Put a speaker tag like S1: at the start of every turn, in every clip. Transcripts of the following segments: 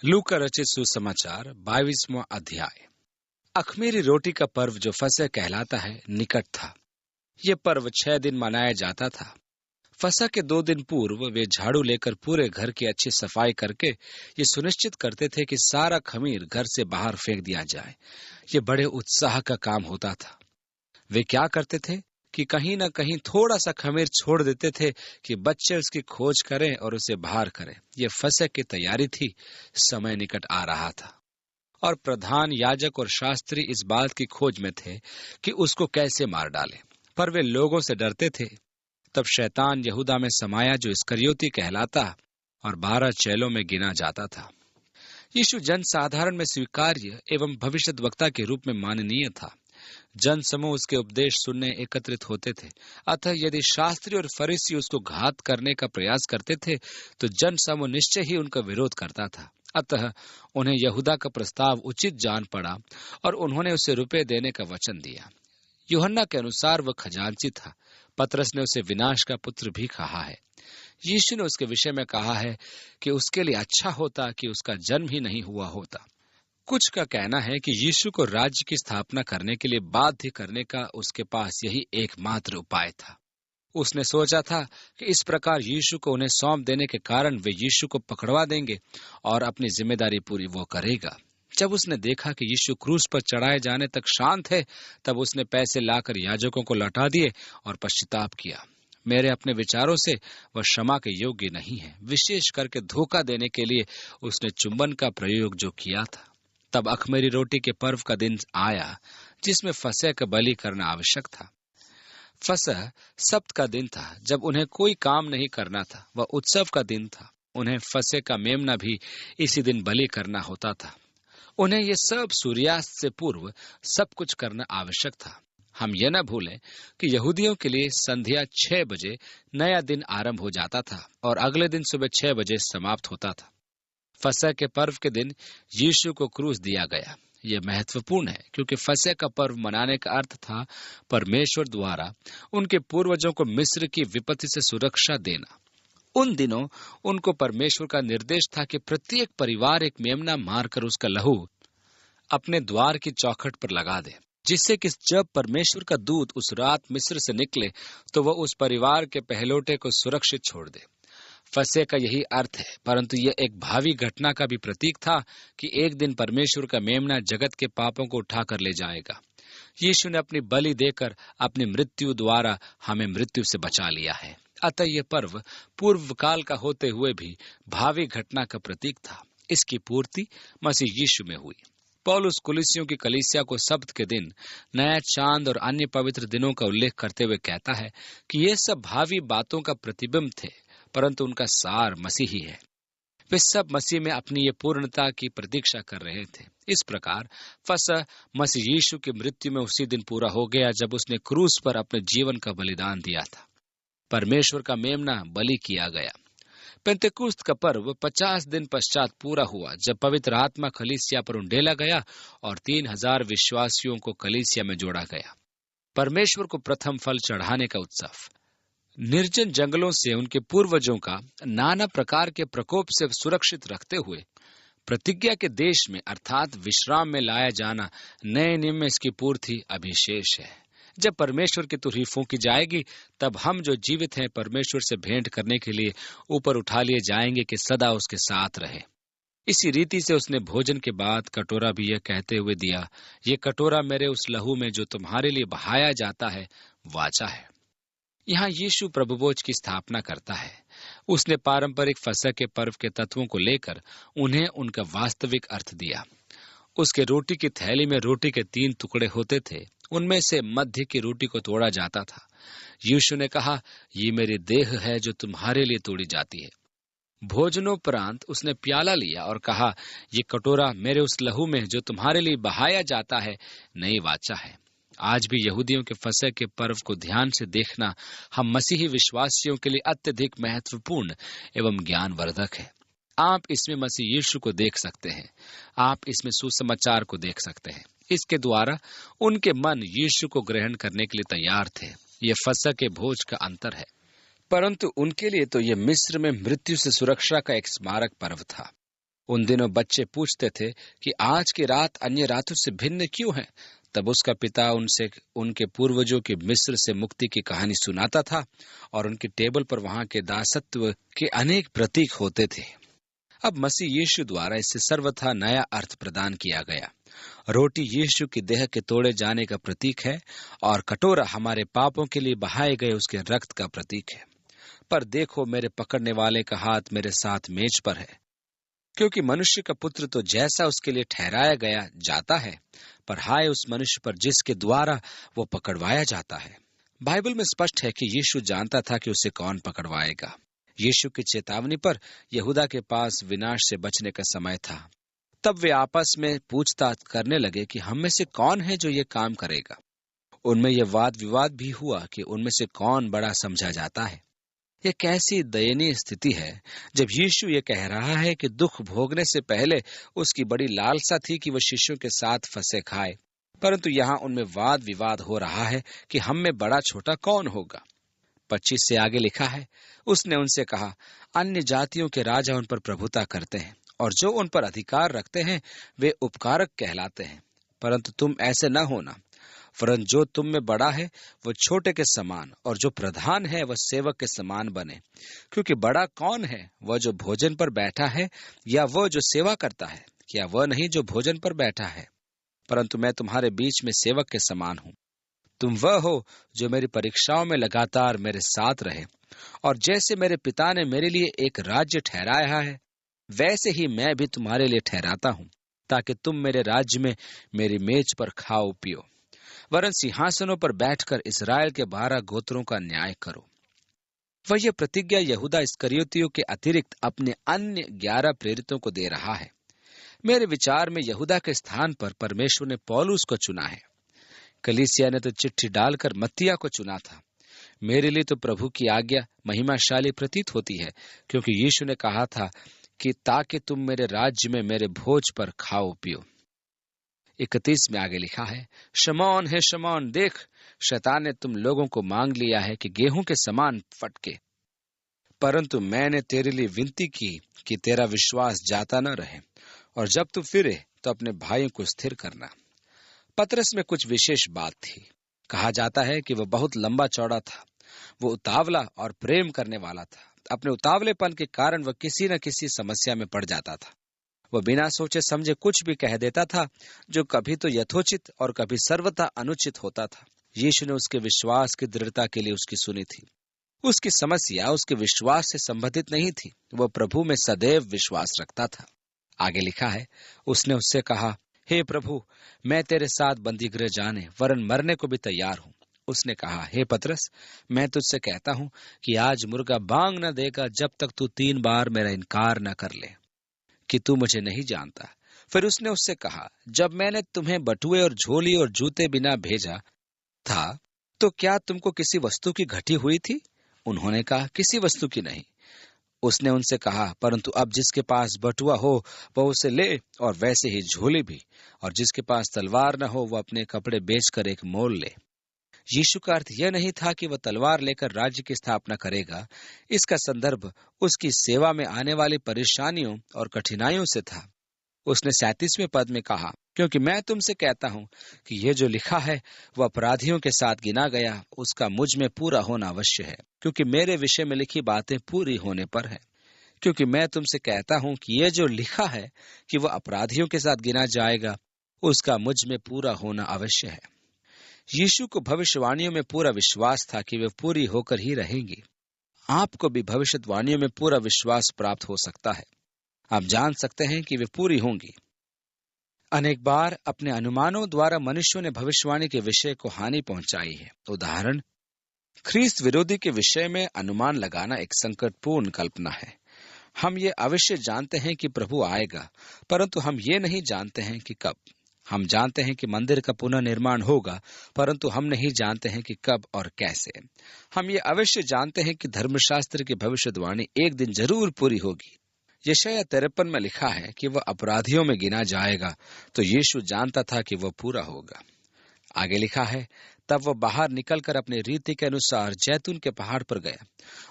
S1: लूका रचित सुसमाचार 22वां अध्याय। अख़मीरी रोटी का पर्व जो फसह कहलाता है निकट था। ये पर्व 6 दिन मनाया जाता था। फसह के 2 दिन पूर्व वे झाड़ू लेकर पूरे घर की अच्छी सफाई करके ये सुनिश्चित करते थे कि सारा खमीर घर से बाहर फेंक दिया जाए। ये बड़े उत्साह का काम होता था। वे क्या करते थे कि कहीं न कहीं थोड़ा सा खमीर छोड़ देते थे कि बच्चे उसकी खोज करें और उसे बाहर करें। यह फसह की तैयारी थी। समय निकट आ रहा था और प्रधान याजक और शास्त्री इस बात की खोज में थे कि उसको कैसे मार डालें, पर वे लोगों से डरते थे। तब शैतान यहूदा में समाया जो इस्करियोती कहलाता और 12 चेलों में गिना जाता था। यीशु जन साधारण में स्वीकार्य एवं भविष्यद्वक्ता के रूप में माननीय था। जन समूह उसके उपदेश सुनने एकत्रित होते थे। अतः यदि शास्त्री और फरीसी उसको घात करने का प्रयास करते थे तो जन समूह निश्चय ही उनका विरोध करता था। अतः उन्हें यहूदा का प्रस्ताव उचित जान पड़ा और उन्होंने उसे रुपए देने का वचन दिया। यूहन्ना के अनुसार वह खजांची था। पतरस ने उसे विनाश का पुत्र भी कहा है। यीशु ने उसके विषय में कहा है कि उसके लिए अच्छा होता कि उसका जन्म ही नहीं हुआ होता। कुछ का कहना है कि यीशु को राज्य की स्थापना करने के लिए बाध्य करने का उसके पास यही एकमात्र उपाय था। उसने सोचा था कि इस प्रकार यीशु को उन्हें सौंप देने के कारण वे यीशु को पकड़वा देंगे और अपनी जिम्मेदारी पूरी वो करेगा। जब उसने देखा कि यीशु क्रूस पर चढ़ाए जाने तक शांत है, तब उसने पैसे लाकर याजकों को लौटा दिए और पश्चाताप किया। मेरे अपने विचारों से वह क्षमा के योग्य नहीं है। विशेष करके धोखा देने के लिए उसने चुंबन का प्रयोग जो किया था। तब अख़मीरी रोटी के पर्व का दिन आया जिसमें फसह का बलि करना आवश्यक था। फसह सब्त का दिन था जब उन्हें कोई काम नहीं करना था। वह उत्सव का दिन था। उन्हें फसह का मेमना भी इसी दिन बलि करना होता था। उन्हें यह सब सूर्यास्त से पूर्व सब कुछ करना आवश्यक था। हम यह न भूलें कि यहूदियों के लिए संध्या 6 बजे नया दिन आरंभ हो जाता था और अगले दिन सुबह 6 बजे समाप्त होता था। फसह के पर्व के दिन यीशु को क्रूस दिया गया। यह महत्वपूर्ण है क्योंकि फसह का पर्व मनाने का अर्थ था परमेश्वर द्वारा उनके पूर्वजों को मिस्र की विपत्ति से सुरक्षा देना। उन दिनों उनको परमेश्वर का निर्देश था कि प्रत्येक परिवार एक मेमना मारकर उसका लहू अपने द्वार की चौखट पर लगा दे, जिससे कि जब परमेश्वर का दूत उस रात मिस्र से निकले तो वह उस परिवार के पहलौठे को सुरक्षित छोड़ दे। फसह का यही अर्थ है, परंतु यह एक भावी घटना का भी प्रतीक था कि एक दिन परमेश्वर का मेमना जगत के पापों को उठाकर ले जाएगा। यीशु ने अपनी बलि देकर अपनी मृत्यु द्वारा हमें मृत्यु से बचा लिया है। अतः यह पर्व पूर्व काल का होते हुए भी भावी घटना का प्रतीक था। इसकी पूर्ति मसीह यीशु में हुई। पौलुस कुलिसियों की कलीसिया को सब्त के दिन, नया चांद और अन्य पवित्र दिनों का उल्लेख करते हुए कहता है कि ये सब भावी बातों का प्रतिबिंब थे, परंतु उनका सार मसीह ही है। वे सब मसीह में अपनी ये पूर्णता की प्रतीक्षा कर रहे थे। इस प्रकार फसह मसीह यीशु की मृत्यु में उसी दिन पूरा हो गया जब उसने क्रूस पर अपने जीवन का बलिदान दिया था। परमेश्वर का मेमना बलि किया गया। पेंतेकुस्त का पर्व 50 दिन पश्चात पूरा हुआ जब पवित्र आत्मा कलीसिया पर उंडेला गया और 3000 विश्वासियों को कलीसिया में जोड़ा गया। परमेश्वर को प्रथम फल चढ़ाने का उत्सव। निर्जन जंगलों से उनके पूर्वजों का नाना प्रकार के प्रकोप से सुरक्षित रखते हुए प्रतिज्ञा के देश में अर्थात विश्राम में लाया जाना नए नियम में इसकी पूर्ति अभिशेष है। जब परमेश्वर की तुरही फूंकी जाएगी तब हम जो जीवित हैं परमेश्वर से भेंट करने के लिए ऊपर उठा लिए जाएंगे कि सदा उसके साथ रहे। इसी रीति से उसने भोजन के बाद कटोरा भी यह कहते हुए दिया, ये कटोरा मेरे उस लहू में जो तुम्हारे लिए बहाया जाता है वाचा है। यहाँ यीशु प्रभुभोज की स्थापना करता है। उसने पारंपरिक फसह के पर्व के तत्वों को लेकर उन्हें उनका वास्तविक अर्थ दिया। उसके रोटी की थैली में रोटी के 3 टुकड़े होते थे। उनमें से मध्य की रोटी को तोड़ा जाता था। यीशु ने कहा, ये मेरी देह है जो तुम्हारे लिए तोड़ी जाती है। भोजनोपरांत उसने प्याला लिया और कहा, ये कटोरा मेरे उस लहू में जो तुम्हारे लिए बहाया जाता है नई वाचा है। आज भी यहूदियों के फसह के पर्व को ध्यान से देखना हम मसीही विश्वासियों के लिए अत्यधिक महत्वपूर्ण एवं ज्ञानवर्धक है। आप इसमें मसीह यीशु को देख सकते हैं। आप इसमें सुसमाचार को देख सकते हैं। इसके द्वारा उनके मन यीशु को ग्रहण करने के लिए तैयार थे। यह फसह के भोज का अंतर है, परंतु उनके लिए तो यह मिस्र में मृत्यु से सुरक्षा का एक स्मारक पर्व था। उन दिनों बच्चे पूछते थे कि आज की रात अन्य रातों से भिन्न क्यों है। तब उसका पिता उनसे उनके पूर्वजों की मिस्र से मुक्ति की कहानी सुनाता था और उनकी टेबल पर वहां के दासत्व के अनेक प्रतीक होते थे। अब मसीह यीशु द्वारा इससे सर्वथा नया अर्थ प्रदान किया गया। रोटी यीशु की देह के तोड़े जाने का प्रतीक है और कटोरा हमारे पापों के लिए बहाए गए उसके रक्त का प्रतीक है। पर देखो, मेरे पकड़ने वाले का हाथ मेरे साथ मेज पर है, क्योंकि मनुष्य का पुत्र तो जैसा उसके लिए ठहराया गया जाता है, पर हाय उस मनुष्य पर जिसके द्वारा वो पकड़वाया जाता है। बाइबल में स्पष्ट है कि यीशु जानता था कि उसे कौन पकड़वाएगा। यीशु की चेतावनी पर यहूदा के पास विनाश से बचने का समय था। तब वे आपस में पूछताछ करने लगे कि हम में से कौन है जो ये काम करेगा। उनमें यह वाद विवाद भी हुआ कि उनमें से कौन बड़ा समझा जाता है। यह कैसी दयनीय स्थिति है जब यीशु ये कह रहा है कि दुख भोगने से पहले उसकी बड़ी लालसा थी कि वह शिष्यों के साथ फंसे खाए, परंतु यहाँ उनमें वाद विवाद हो रहा है कि हम में बड़ा छोटा कौन होगा। 25 से आगे लिखा है, उसने उनसे कहा, अन्य जातियों के राजा उन पर प्रभुता करते हैं और जो उन पर अधिकार रखते हैं वे उपकारक कहलाते हैं, परंतु तुम ऐसे न होना, वरन जो तुम में बड़ा है वह छोटे के समान और जो प्रधान है वह सेवक के समान बने। क्योंकि बड़ा कौन है, वह जो भोजन पर बैठा है या वह जो सेवा करता है? क्या वह नहीं जो भोजन पर बैठा है? परंतु मैं तुम्हारे बीच में सेवक के समान हूँ। तुम वह हो जो मेरी परीक्षाओं में लगातार मेरे साथ रहे, और जैसे मेरे पिता ने मेरे लिए एक राज्य ठहराया है, वैसे ही मैं भी तुम्हारे लिए ठहराता हूँ, ताकि तुम मेरे राज्य में मेरी मेज पर खाओ पियो, वरन सिंहासनों पर बैठकर इस्राएल के 12 गोत्रों का न्याय करो। वह यह प्रतिज्ञा यहूदा इस्करियोतियों के अतिरिक्त अपने अन्य 11 प्रेरितों को दे रहा है। मेरे विचार में यहूदा के स्थान पर परमेश्वर ने पौलुस को चुना है। कलीसिया ने तो चिट्ठी डालकर मत्तिया को चुना था। मेरे लिए तो प्रभु की आज्ञा महिमाशाली प्रतीत होती है, क्योंकि यीशु ने कहा था कि ताकि तुम मेरे राज्य में मेरे भोज पर खाओ पियो। 31 में आगे लिखा है, शमौन है शमौन, देख शैतान ने तुम लोगों को मांग लिया है कि गेहूं के समान फटके, परंतु मैंने तेरे लिए विनती की कि तेरा विश्वास जाता न रहे, और जब तू फिरे तो अपने भाइयों को स्थिर करना। पतरस में कुछ विशेष बात थी। कहा जाता है कि वह बहुत लंबा चौड़ा था। वो उतावला और प्रेम करने वाला था। अपने उतावलेपन के कारण वह किसी न किसी समस्या में पड़ जाता था। वह बिना सोचे समझे कुछ भी कह देता था, जो कभी तो यथोचित और कभी सर्वथा अनुचित होता था। यीशु ने उसके विश्वास की दृढ़ता के लिए उसकी सुनी थी। उसकी समस्या उसके विश्वास से संबंधित नहीं थी। वह प्रभु में सदैव विश्वास रखता था। आगे लिखा है, उसने उससे कहा, हे प्रभु, मैं तेरे साथ बंदीगृह जाने वरन मरने को भी तैयार हूँ। उसने कहा, हे पतरस, मैं तुझसे कहता हूँ कि आज मुर्गा बांग न देगा जब तक तू 3 बार मेरा इनकार न कर ले कि तू मुझे नहीं जानता। फिर उसने उससे कहा, जब मैंने तुम्हें बटुए और झोली और जूते बिना भेजा था, तो क्या तुमको किसी वस्तु की घटी हुई थी? उन्होंने कहा, किसी वस्तु की नहीं। उसने उनसे कहा, परंतु अब जिसके पास बटुआ हो वह उसे ले, और वैसे ही झोली भी, और जिसके पास तलवार न हो वह अपने कपड़े बेचकर एक मोल ले। यीशु का अर्थ यह नहीं था कि वह तलवार लेकर राज्य की स्थापना करेगा। इसका संदर्भ उसकी सेवा में आने वाली परेशानियों और कठिनाइयों से था। उसने 37वें पद में कहा, क्योंकि मैं तुमसे कहता हूं कि यह जो लिखा है वह अपराधियों के साथ गिना गया, उसका मुझ में पूरा होना अवश्य है, क्योंकि मेरे विषय में लिखी बातें पूरी होने पर है। क्योंकि मैं तुमसे कहता हूं कि यह जो लिखा है कि वह अपराधियों के साथ गिना जाएगा, उसका मुझ में पूरा होना अवश्य है। यीशु को भविष्यवाणियों में पूरा विश्वास था कि वे पूरी होकर ही रहेंगी। आपको भी भविष्यवाणियों में पूरा विश्वास प्राप्त हो सकता है। आप जान सकते हैं कि वे पूरी होंगी। अनेक बार अपने अनुमानों द्वारा मनुष्यों ने भविष्यवाणी के विषय को हानि पहुंचाई है। उदाहरण, ख्रीस्त विरोधी के विषय में अनुमान लगाना एक संकटपूर्ण कल्पना है। हम ये अवश्य जानते हैं कि प्रभु आएगा, परंतु हम ये नहीं जानते हैं कि कब। हम जानते हैं कि मंदिर का पुनर्निर्माण होगा, परंतु हम नहीं जानते हैं कि कब और कैसे। हम ये अवश्य जानते हैं कि धर्मशास्त्र की भविष्यवाणी एक दिन जरूर पूरी होगी। यशायाह 53 में लिखा है कि वह अपराधियों में गिना जाएगा, तो यीशु जानता था कि वह पूरा होगा। आगे लिखा है, तब वह बाहर निकलकर अपनी रीति के अनुसार जैतून के पहाड़ पर गया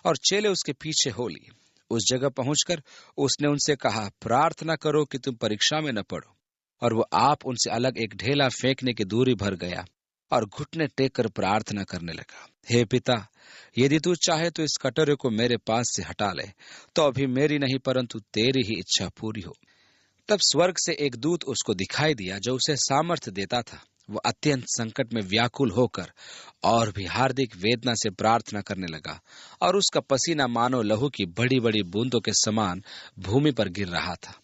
S1: और चेले उसके पीछे हो लिए। उस जगह पहुंचकर उसने उनसे कहा, प्रार्थना करो कि तुम परीक्षा में न पड़ो। और वो आप उनसे अलग एक ढेला फेंकने की दूरी भर गया और घुटने टेक कर प्रार्थना करने लगा, हे पिता, यदि तू चाहे तो इस कटोरे को मेरे पास से हटा ले, तो अभी मेरी नहीं परंतु तेरी ही इच्छा पूरी हो। तब स्वर्ग से एक दूत उसको दिखाई दिया जो उसे सामर्थ्य देता था। वो अत्यंत संकट में व्याकुल होकर और भी हार्दिक वेदना से प्रार्थना करने लगा, और उसका पसीना मानो लहू की बड़ी बड़ी बूंदों के समान भूमि पर गिर रहा था।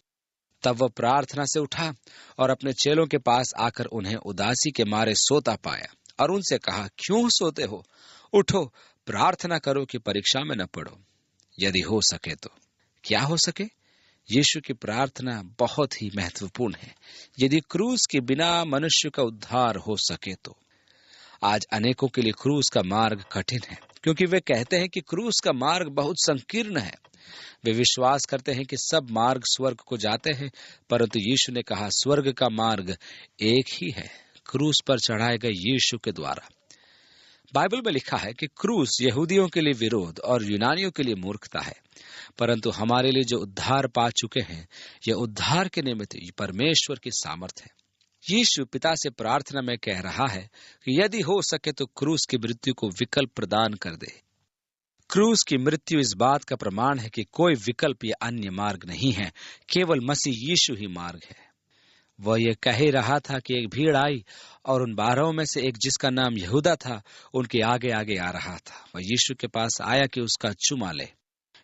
S1: तब वह प्रार्थना से उठा और अपने चेलों के पास आकर उन्हें उदासी के मारे सोता पाया और उनसे कहा, क्यों सोते हो? उठो, प्रार्थना करो कि परीक्षा में न पड़ो। यदि हो सके तो। क्या हो सके? यीशु की प्रार्थना बहुत ही महत्वपूर्ण है। यदि क्रूस के बिना मनुष्य का उद्धार हो सके तो। आज अनेकों के लिए क्रूस का मार्ग कठिन है, क्योंकि वे कहते हैं कि क्रूस का मार्ग बहुत संकीर्ण है। वे विश्वास करते हैं कि सब मार्ग स्वर्ग को जाते हैं, परंतु यीशु ने कहा, स्वर्ग का मार्ग एक ही है, क्रूस पर चढ़ाए गए यीशु के द्वारा। बाइबल में लिखा है कि क्रूस यहूदियों के लिए विरोध और यूनानियों के लिए मूर्खता है, परंतु हमारे लिए जो उद्धार पा चुके हैं, यह उद्धार के निमित्त परमेश्वर की सामर्थ है। यीशु पिता से प्रार्थना में कह रहा है कि यदि हो सके तो क्रूस की मृत्यु को विकल्प प्रदान कर दे। क्रूस की मृत्यु इस बात का प्रमाण है कि कोई विकल्प या अन्य मार्ग नहीं है, केवल मसीह यीशु ही मार्ग है। वह ये कह ही रहा था कि एक भीड़ आई और उन 12 में से एक, जिसका नाम यहूदा था, उनके आगे आगे आ रहा था। वह यीशु के पास आया कि उसका चुमा ले।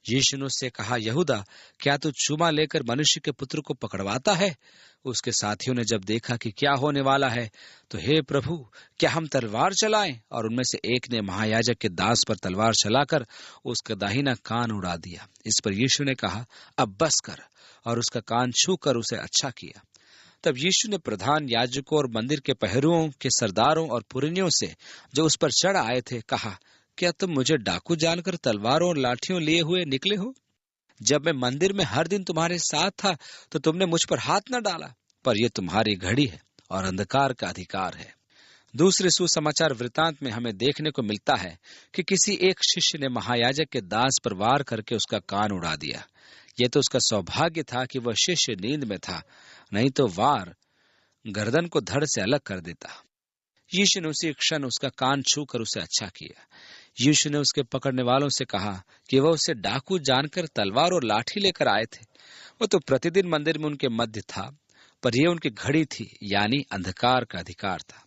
S1: यीशु ने उससे कहा, यहूदा, क्या तू चुमा लेकर मनुष्य के पुत्र को पकड़वाता है? उसके साथियों ने जब देखा कि क्या होने वाला है, तो हे प्रभु, क्या हम तलवार चलाएं? और उनमें से एक ने महायाजक के दास पर तलवार चलाकर उसका दाहिना कान उड़ा दिया। इस पर यीशु ने कहा, अब बस कर, और उसका कान छू कर उसे अच्छा किया। तब यीशु ने प्रधान याजकों और मंदिर के पहरुओं के सरदारों और पुरनियों से, जो उस पर चढ़ आए थे, कहा, क्या तुम मुझे डाकू जानकर तलवारों और लाठियों लिए हुए निकले हो? जब मैं मंदिर में हर दिन तुम्हारे साथ था तो तुमने मुझ पर हाथ न डाला, पर यह तुम्हारी घड़ी है और अंधकार का अधिकार है। दूसरे सुसमाचार वृतांत में हमें देखने को मिलता है कि किसी एक शिष्य ने महायाजक के दास पर वार करके उसका कान उड़ा दिया। यह तो उसका सौभाग्य था कि वह शिष्य नींद में था, नहीं तो वार गर्दन को धड़ से अलग कर देता। यीशु ने उसी क्षण उसका कान छू कर उसे अच्छा किया। यीशु ने उसके पकड़ने वालों से कहा कि वह उसे डाकू जानकर तलवार और लाठी लेकर आए थे। वो तो प्रतिदिन मंदिर में उनके मध्य था, पर यह उनकी घड़ी थी, यानी अंधकार का अधिकार था।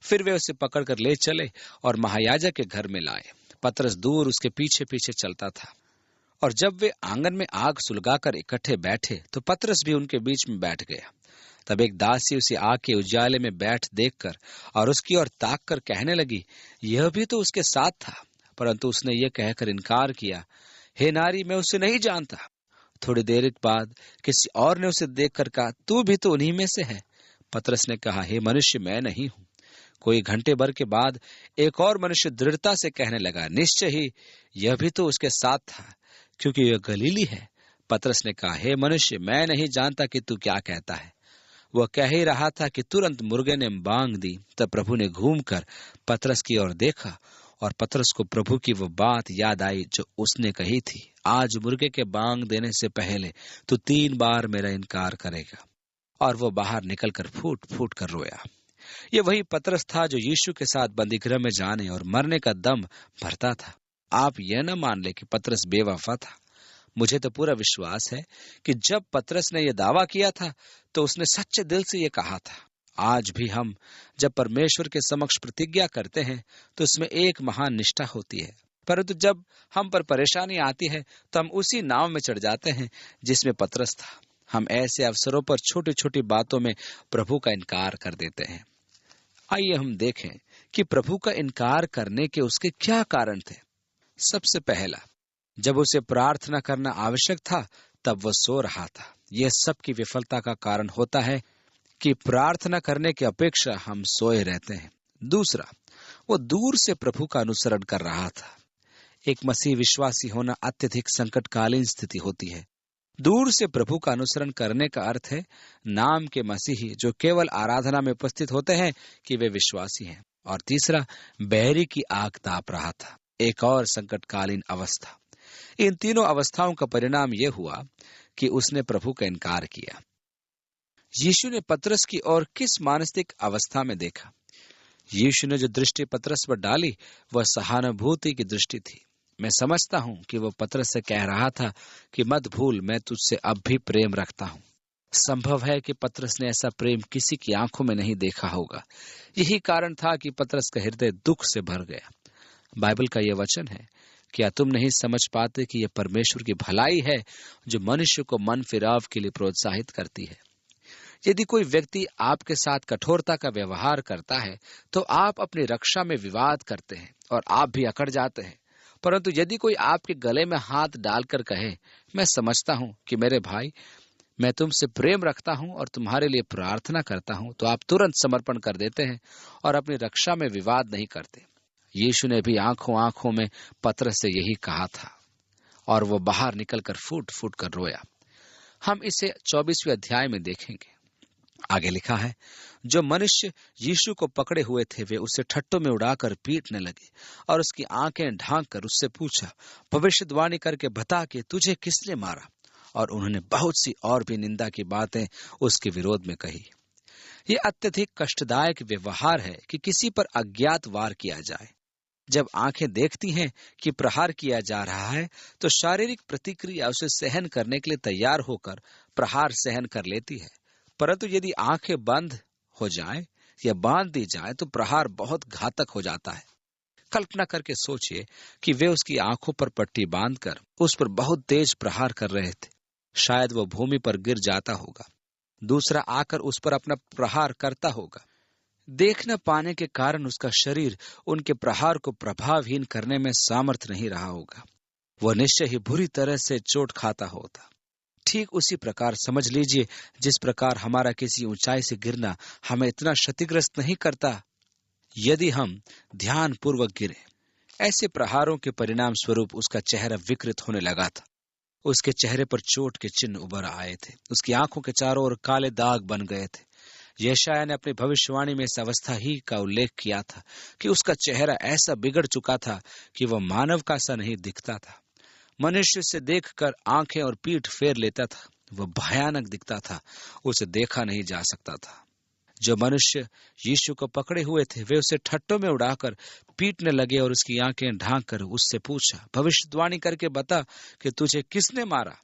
S1: फिर वे उसे पकड़कर ले चले और महायाजक के घर में लाए। पतरस दूर उसके पीछे पीछे चलता था, और जब वे आंगन में आग सुलगाकर इकट्ठे बैठे तो पतरस भी उनके बीच में बैठ गया। तब एक दासी उसे आग के उजाले में बैठ देखकर और उसकी ओर ताक कर कहने लगी, यह भी तो उसके साथ था। परंतु उसने यह कहकर इनकार किया, हे नारी, मैं उसे नहीं जानता। थोड़ी देर बाद किसी और ने उसे देखकर कहा, तू भी तो उन्हीं में से है। पतरस ने कहा, हे मनुष्य, मैं नहीं हूं। कोई घंटे भर के बाद एक और मनुष्य दृढ़ता से कहने लगा, निश्चय ही यह भी तो उसके साथ था, क्योंकि यह गलीली है। पतरस ने कहा, हे मनुष्य, मैं नहीं जानता कि तू क्या कहता है। वह कह ही रहा था कि तुरंत मुर्गे ने बांग दी। तब प्रभु ने घूमकर पतरस की ओर देखा और पतरस को प्रभु की वो बात याद आई जो उसने कही थी, आज मुर्गे के बांग देने से पहले तू 3 बार मेरा इनकार करेगा। और वो बाहर निकलकर फूट फूट कर रोया। ये वही पतरस था जो यीशु के साथ बंदीगृह में जाने और मरने का दम भरता था। आप यह न मान ले कि पतरस बेवफा था। मुझे तो पूरा विश्वास है कि जब पतरस ने यह दावा किया था तो उसने सच्चे दिल से यह कहा था। आज भी हम जब परमेश्वर के समक्ष प्रतिज्ञा करते हैं तो उसमें एक महान निष्ठा होती है, परंतु जब हम पर परेशानी आती है तो हम उसी नाव में चढ़ जाते हैं जिसमें पतरस था। हम ऐसे अवसरों पर छोटी छोटी बातों में प्रभु का इनकार कर देते हैं। आइए हम देखें कि प्रभु का इनकार करने के उसके क्या कारण थे। सबसे पहला, जब उसे प्रार्थना करना आवश्यक था तब वह सो रहा था। यह सबकी विफलता का कारण होता है कि प्रार्थना करने की अपेक्षा हम सोए रहते हैं। दूसरा, वो दूर से प्रभु का अनुसरण कर रहा था। एक मसीह विश्वासी होना अत्यधिक संकटकालीन स्थिति होती है। दूर से प्रभु का अनुसरण करने का अर्थ है नाम के मसीही जो केवल आराधना में उपस्थित होते हैं कि वे विश्वासी हैं। और तीसरा, बैरी की आग ताप रहा था, एक और संकटकालीन अवस्था। इन तीनों अवस्थाओं का परिणाम यह हुआ कि उसने प्रभु का इनकार किया। यीशु ने पतरस की ओर किस मानसिक अवस्था में देखा? यीशु ने जो दृष्टि पतरस पर डाली वह सहानुभूति की दृष्टि थी। मैं समझता हूं कि वह पतरस से कह रहा था कि मत भूल, मैं तुझसे अब भी प्रेम रखता हूं। संभव है कि पतरस ने ऐसा प्रेम किसी की आंखों में नहीं देखा होगा। यही कारण था कि पतरस का हृदय दुख से भर गया। बाइबल का यह वचन है, क्या तुम नहीं समझ पाते कि यह परमेश्वर की भलाई है जो मनुष्य को मन फिराव के लिए प्रोत्साहित करती है? यदि कोई व्यक्ति आपके साथ कठोरता का व्यवहार करता है तो आप अपनी रक्षा में विवाद करते हैं और आप भी अकड़ जाते हैं। परंतु यदि कोई आपके गले में हाथ डालकर कहे, मैं समझता हूं कि मेरे भाई, मैं तुमसे प्रेम रखता हूं और तुम्हारे लिए प्रार्थना करता हूं, तो आप तुरंत समर्पण कर देते हैं और अपनी रक्षा में विवाद नहीं करते। यीशु ने भी आंखों आंखों में पतरस से यही कहा था और वो बाहर निकलकर फूट फूट कर रोया। हम इसे 24वें अध्याय में देखेंगे। आगे लिखा है, जो मनुष्य यीशु को पकड़े हुए थे वे उसे ठट्टों में उड़ाकर पीटने लगे और उसकी आंखें ढांक कर उससे पूछा, भविष्यवाणी करके बता कि तुझे किसने मारा? और उन्होंने बहुत सी और भी निंदा की बातें उसके विरोध में कही। यह अत्यधिक कष्टदायक व्यवहार है कि किसी पर अज्ञात वार किया जाए। जब आंखें देखती हैं कि प्रहार किया जा रहा है तो शारीरिक प्रतिक्रिया उसे सहन करने के लिए तैयार होकर प्रहार सहन कर लेती है। परंतु यदि आंखें बंद हो जाएं या बांध दी जाए तो प्रहार बहुत घातक हो जाता है। कल्पना करके सोचिए कि वे उसकी आंखों पर पट्टी बांधकर उस पर बहुत तेज प्रहार कर रहे थे। शायद वो भूमि पर गिर जाता होगा, दूसरा आकर उस पर अपना प्रहार करता होगा। देख न पाने के कारण उसका शरीर उनके प्रहार को प्रभावहीन करने में सामर्थ नहीं रहा होगा। वह निश्चय ही बुरी तरह से चोट खाता होता। ठीक उसी प्रकार समझ लीजिए जिस प्रकार हमारा किसी ऊंचाई से गिरना हमें इतना क्षतिग्रस्त नहीं करता यदि हम ध्यान पूर्वक गिरे। ऐसे प्रहारों के परिणाम स्वरूप उसका चेहरा विकृत होने लगा था। उसके चेहरे पर चोट के चिन्ह उभर आए थे। उसकी आंखों के चारों ओर काले दाग बन गए थे। यशायाह ने अपनी भविष्यवाणी में इस अवस्था ही का उल्लेख किया था कि उसका चेहरा ऐसा बिगड़ चुका था कि वह मानव का सा नहीं दिखता था। मनुष्य से देखकर आंखें और पीठ फेर लेता था। वह भयानक दिखता था, उसे देखा नहीं जा सकता था। जो मनुष्य यीशु को पकड़े हुए थे वे उसे ठट्टों में उड़ाकर पीटने लगे और उसकी आंखें ढांक कर उससे पूछा, भविष्यवाणी करके बता कि तुझे किसने मारा?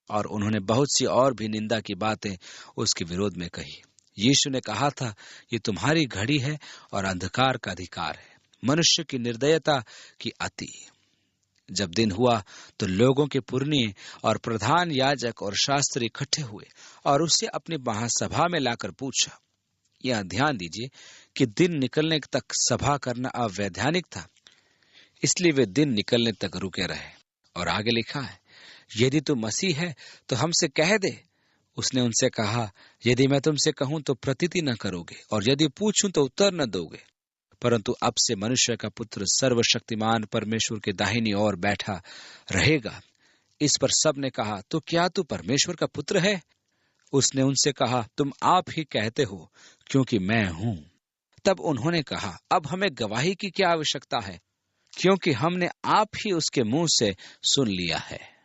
S1: और उन्होंने बहुत सी और भी निंदा की बातें उसके विरोध में कही। यीशु ने कहा था, ये तुम्हारी घड़ी है और अंधकार का अधिकार है, मनुष्य की निर्दयता की अति। जब दिन हुआ तो लोगों के पुरनिये और प्रधान याजक और शास्त्री इकट्ठे हुए और उससे अपनी महासभा में लाकर पूछा। यह ध्यान दीजिए कि दिन निकलने तक सभा करना अवैधानिक था, इसलिए वे दिन निकलने तक रुके रहे। और आगे लिखा है, यदि तू मसीह है तो हमसे कह दे। उसने उनसे कहा, यदि मैं तुमसे कहूं तो प्रतीति न करोगे और यदि पूछूं तो उत्तर न दोगे। परंतु अब से मनुष्य का पुत्र सर्वशक्तिमान परमेश्वर के दाहिनी ओर बैठा रहेगा। इस पर सब ने कहा, तो क्या तू परमेश्वर का पुत्र है? उसने उनसे कहा, तुम आप ही कहते हो, क्योंकि मैं हूं। तब उन्होंने कहा, अब हमें गवाही की क्या आवश्यकता है, क्योंकि हमने आप ही उसके मुंह से सुन लिया है।